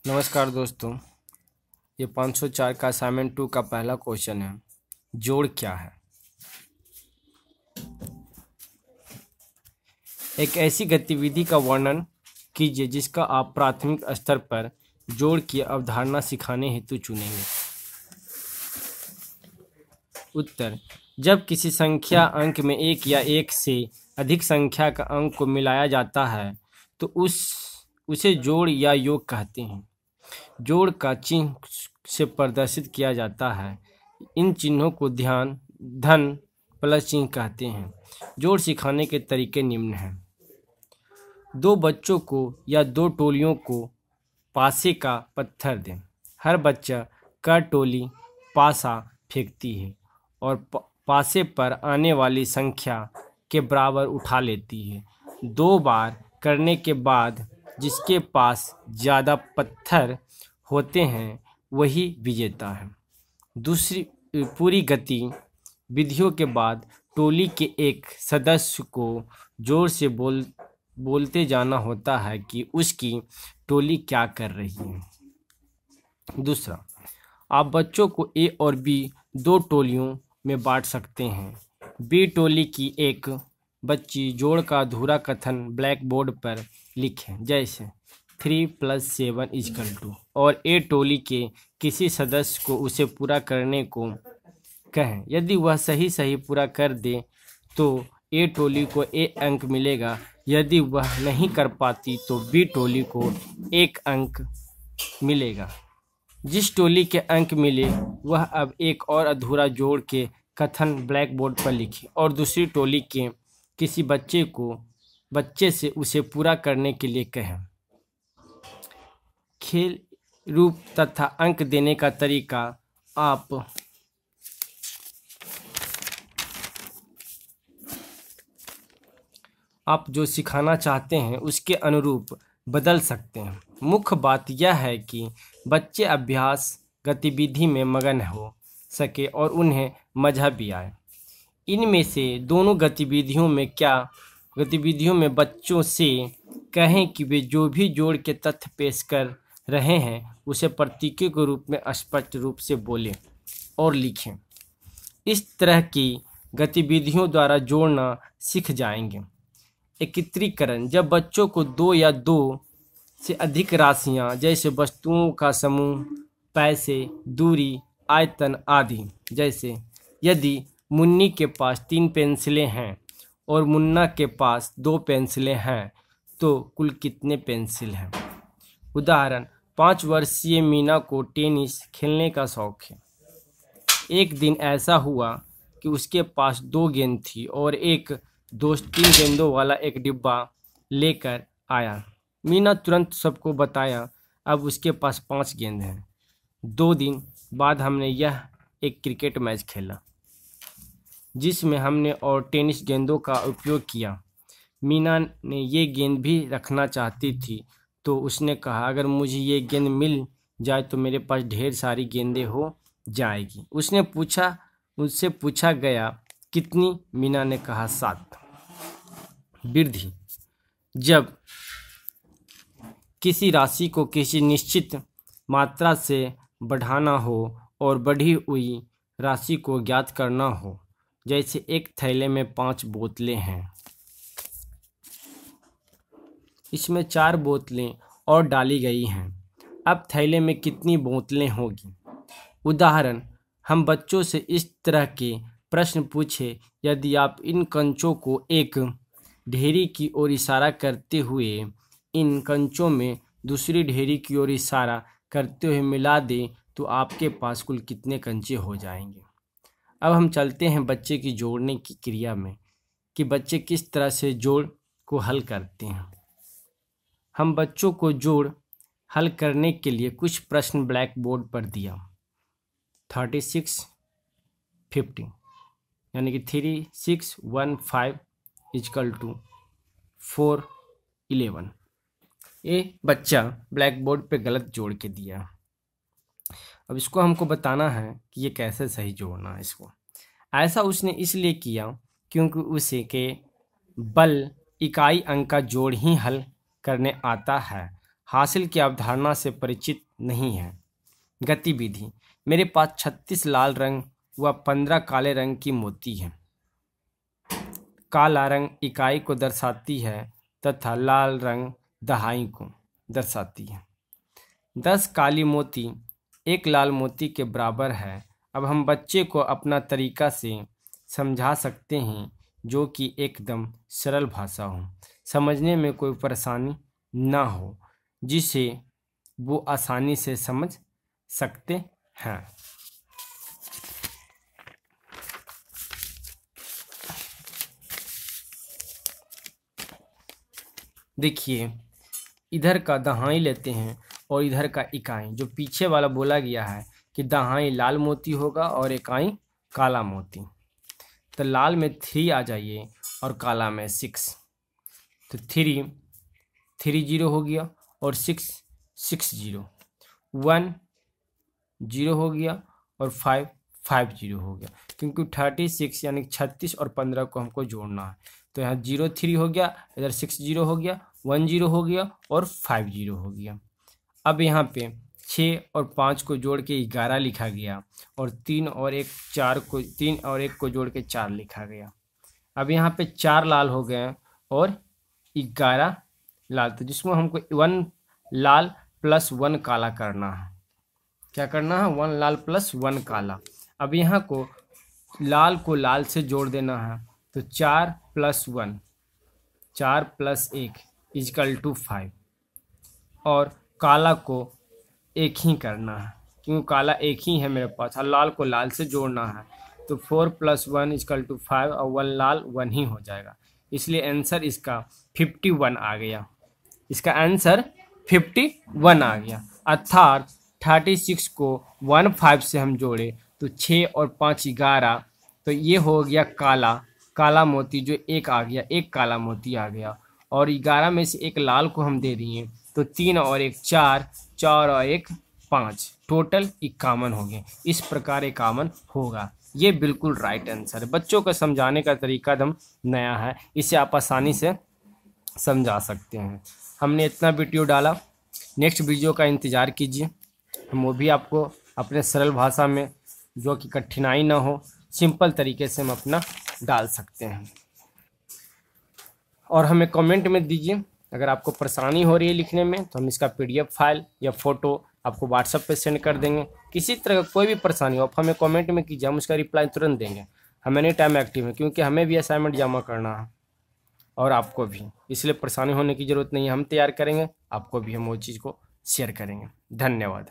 नमस्कार दोस्तों, ये 504 का असाइनमेंट 2 का पहला क्वेश्चन है। जोड़ क्या है? एक ऐसी गतिविधि का वर्णन कीजिए जिसका आप प्राथमिक स्तर पर जोड़ की अवधारणा सिखाने हेतु चुनेंगे। उत्तर: जब किसी संख्या अंक में एक या एक से अधिक संख्या का अंक को मिलाया जाता है तो उसे जोड़ या योग कहते हैं। जोड़ का चिन्ह से प्रदर्शित किया जाता है। इन चिन्हों को धन प्लस चिन्ह कहते हैं। जोड़ सिखाने के तरीके निम्न हैं। दो बच्चों को या दो टोलियों को पासे का पत्थर दें। हर बच्चा का टोली पासा फेंकती है और पासे पर आने वाली संख्या के बराबर उठा लेती है। 2 बार करने के बाद जिसके पास ज़्यादा पत्थर होते हैं वही विजेता है। दूसरी पूरी गति विधियों के बाद टोली के एक सदस्य को जोर से बोलते जाना होता है कि उसकी टोली क्या कर रही है। दूसरा, आप बच्चों को ए और बी दो टोलियों में बांट सकते हैं। बी टोली की एक बच्ची जोड़ का अधूरा कथन ब्लैक बोर्ड पर लिखें, जैसे 3 + 7 = 2, और ए टोली के किसी सदस्य को उसे पूरा करने को कहें। यदि वह सही पूरा कर दे तो ए टोली को 1 अंक मिलेगा। यदि वह नहीं कर पाती तो बी टोली को 1 अंक मिलेगा। जिस टोली के अंक मिले वह अब एक और अधूरा जोड़ के कथन ब्लैक बोर्ड पर लिखे और दूसरी टोली के किसी बच्चे से उसे पूरा करने के लिए कहें। खेल रूप तथा अंक देने का तरीका आप जो सिखाना चाहते हैं उसके अनुरूप बदल सकते हैं। मुख्य बात यह है कि बच्चे अभ्यास गतिविधि में मगन हो सके और उन्हें मज़ा भी आए। इनमें से दोनों गतिविधियों में बच्चों से कहें कि वे जो भी जोड़ के तथ्य पेश कर रहे हैं उसे प्रतीकों के रूप में स्पष्ट रूप से बोलें और लिखें। इस तरह की गतिविधियों द्वारा जोड़ना सीख जाएंगे। एकत्रीकरण: जब बच्चों को 2 या 2 से अधिक राशियां जैसे वस्तुओं का समूह, पैसे, दूरी, आयतन आदि, जैसे यदि मुन्नी के पास 3 पेंसिलें हैं और मुन्ना के पास 2 पेंसिलें हैं तो कुल कितने पेंसिल हैं। उदाहरण: 5 वर्षीय मीना को टेनिस खेलने का शौक है। एक दिन ऐसा हुआ कि उसके पास 2 गेंद थी और एक दोस्त 3 गेंदों वाला एक डिब्बा लेकर आया। मीना तुरंत सबको बताया अब उसके पास 5 गेंद हैं। 2 दिन बाद हमने यह एक क्रिकेट मैच खेला जिसमें हमने और टेनिस गेंदों का उपयोग किया। मीना ने ये गेंद भी रखना चाहती थी तो उसने कहा अगर मुझे ये गेंद मिल जाए तो मेरे पास ढेर सारी गेंदें हो जाएगी। उससे पूछा गया कितनी? मीना ने कहा 7। वृद्धि: जब किसी राशि को किसी निश्चित मात्रा से बढ़ाना हो और बढ़ी हुई राशि को ज्ञात करना हो, जैसे एक थैले में 5 बोतलें हैं, इसमें 4 बोतलें और डाली गई हैं, अब थैले में कितनी बोतलें होगी। उदाहरण: हम बच्चों से इस तरह के प्रश्न पूछे, यदि आप इन कंचों को एक ढेरी की ओर इशारा करते हुए इन कंचों में दूसरी ढेरी की ओर इशारा करते हुए मिला दें तो आपके पास कुल कितने कंचे हो जाएंगे। अब हम चलते हैं बच्चे की जोड़ने की क्रिया में कि बच्चे किस तरह से जोड़ को हल करते हैं। हम बच्चों को जोड़ हल करने के लिए कुछ प्रश्न ब्लैक बोर्ड पर दिया। 36 50 यानी कि 3 6 1 5 = 4 11। ये बच्चा ब्लैक बोर्ड पे गलत जोड़ के दिया। अब इसको हमको बताना है कि ये कैसे सही जोड़ना है। इसको ऐसा उसने इसलिए किया क्योंकि उसे के बल इकाई अंक का जोड़ ही हल करने आता है। हासिल की अवधारणा से परिचित नहीं है। गतिविधि: मेरे पास 36 लाल रंग व 15 काले रंग की मोती हैं। काला रंग इकाई को दर्शाती है तथा लाल रंग दहाई को दर्शाती है। 10 काली मोती एक लाल मोती के बराबर है। अब हम बच्चे को अपना तरीका से समझा सकते हैं जो कि एकदम सरल भाषा हो, समझने में कोई परेशानी ना हो, जिसे वो आसानी से समझ सकते हैं। देखिए, इधर का दहाई लेते हैं और इधर का इकाई। जो पीछे वाला बोला गया है कि दहाई लाल मोती होगा और इकाई काला मोती, तो लाल में 3 आ जाइए और काला में 6। तो 3 0 हो गया और 6 0, 1 0 हो गया और 5 0 हो गया, क्योंकि 36 यानी 36 और 15 को हमको जोड़ना है। तो यहाँ 0 3 हो गया, इधर 6 0 हो गया, 1 0 हो गया और 5 0 हो गया। अब यहाँ पे 6 और 5 को जोड़ के 11 लिखा गया और 3 और 1 को जोड़ के 4 लिखा गया। अब यहाँ पे 4 लाल हो गए और 11 लाल, तो जिसमें हमको 1 लाल प्लस 1 काला करना है। क्या करना है? 1 लाल प्लस 1 काला। अब यहाँ को लाल से जोड़ देना है, तो 4 + 1 4 + 1 = 5 और काला को 1 ही करना है, क्योंकि काला 1 ही है मेरे पास और लाल को लाल से जोड़ना है। तो 4 + 1 = 5 और 1 लाल 1 ही हो जाएगा, इसलिए आंसर इसका 51 आ गया। इसका आंसर 51 आ गया। अर्थात 36 को 15 से हम जोड़े तो 6 और 5 11, तो ये हो गया काला मोती जो 1 आ गया, 1 काला मोती आ गया और 11 में से 1 लाल को हम दे दिए, तो 3 और 1 4, 4 और 1 5, टोटल 51 हो गए। इस प्रकार 51 होगा। ये बिल्कुल राइट आंसर है। बच्चों को समझाने का तरीका एकदम नया है, इसे आप आसानी से समझा सकते हैं। हमने इतना वीडियो डाला, नेक्स्ट वीडियो का इंतज़ार कीजिए। हम वो भी आपको अपने सरल भाषा में, जो कि कठिनाई ना हो, सिंपल तरीके से हम अपना डाल सकते हैं। और हमें कमेंट में दीजिए अगर आपको परेशानी हो रही है लिखने में, तो हम इसका PDF फाइल या फ़ोटो आपको WhatsApp पे सेंड कर देंगे। किसी तरह का कोई भी परेशानी हो आप हमें कमेंट में कीजिए, हम उसका रिप्लाई तुरंत देंगे। हम एनी टाइम एक्टिव हैं, क्योंकि हमें भी असाइनमेंट जमा करना है और आपको भी, इसलिए परेशानी होने की ज़रूरत नहीं है। हम तैयार करेंगे, आपको भी हम वो चीज़ को शेयर करेंगे। धन्यवाद।